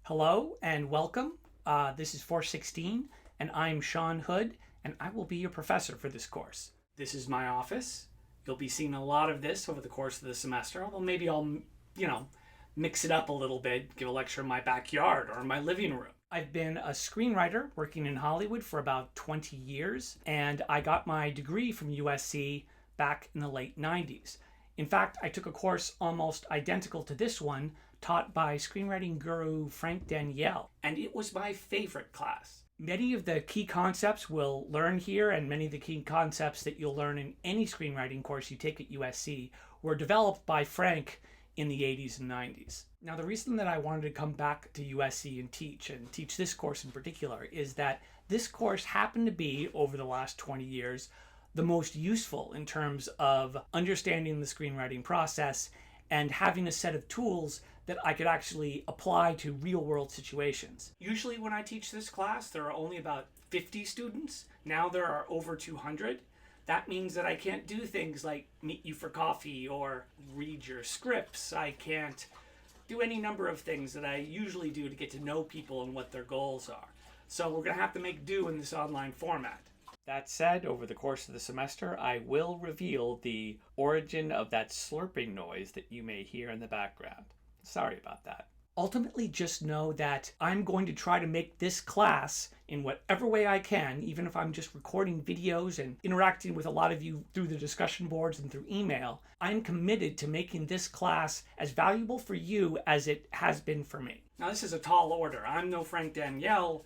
Hello and welcome. This is 416, and I'm Sean Hood, and I will be your professor for this course. This is my office. You'll be seeing a lot of this over the course of the semester, although maybe I'll, mix it up a little bit, give a lecture in my backyard or in my living room. I've been a screenwriter working in Hollywood for about 20 years, and I got my degree from USC back in the late 90s. In fact, I took a course almost identical to this one, taught by screenwriting guru Frank Daniel, and it was my favorite class. Many of the key concepts we'll learn here, and many of the key concepts that you'll learn in any screenwriting course you take at USC, were developed by Frank in the 80s and 90s. Now, the reason that I wanted to come back to USC and teach this course in particular, is that this course happened to be, over the last 20 years, the most useful in terms of understanding the screenwriting process and having a set of tools that I could actually apply to real world situations. Usually when I teach this class, there are only about 50 students. Now there are over 200. That means that I can't do things like meet you for coffee or read your scripts. I can't do any number of things that I usually do to get to know people and what their goals are. So we're gonna have to make do in this online format. That said, over the course of the semester, I will reveal the origin of that slurping noise that you may hear in the background. Sorry about that. Ultimately, just know that I'm going to try to make this class in whatever way I can, even if I'm just recording videos and interacting with a lot of you through the discussion boards and through email. I'm committed to making this class as valuable for you as it has been for me. Now, this is a tall order. I'm no Frank Daniel.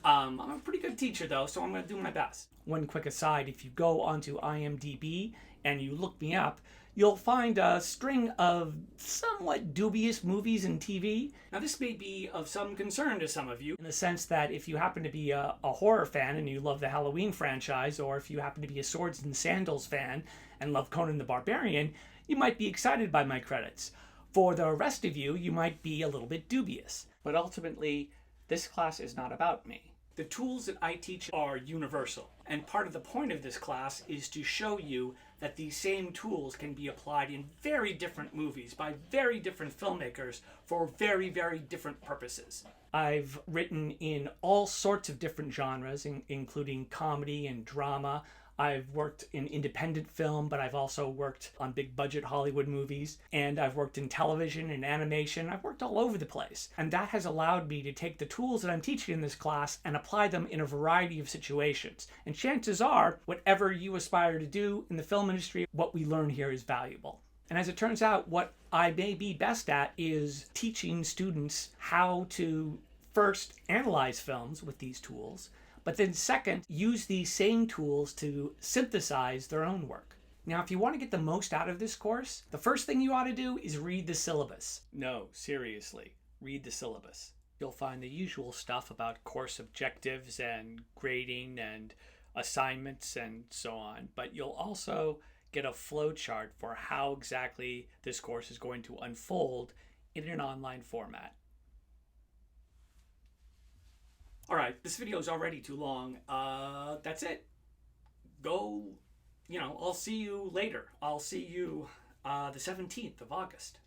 I'm a pretty good teacher, though, so I'm going to do my best. One quick aside, if you go onto IMDb and you look me up, you'll find a string of somewhat dubious movies and TV. Now, this may be of some concern to some of you, in the sense that if you happen to be a horror fan and you love the Halloween franchise, or if you happen to be a Swords and Sandals fan and love Conan the Barbarian, you might be excited by my credits. For the rest of you, you might be a little bit dubious. But ultimately, this class is not about me. The tools that I teach are universal, and part of the point of this class is to show you that these same tools can be applied in very different movies by very different filmmakers for very, very different purposes. I've written in all sorts of different genres, including comedy and drama. I've worked in independent film, but I've also worked on big budget Hollywood movies, and I've worked in television and animation. I've worked all over the place. And that has allowed me to take the tools that I'm teaching in this class and apply them in a variety of situations. And chances are, whatever you aspire to do in the film industry, what we learn here is valuable. And as it turns out, what I may be best at is teaching students how to first analyze films with these tools, but then second, use these same tools to synthesize their own work. Now, if you want to get the most out of this course, the first thing you ought to do is read the syllabus. No, seriously, read the syllabus. You'll find the usual stuff about course objectives and grading and assignments and so on, but you'll also get a flow chart for how exactly this course is going to unfold in an online format. All right, this video is already too long. That's it. Go, I'll see you later. I'll see you the 17th of August.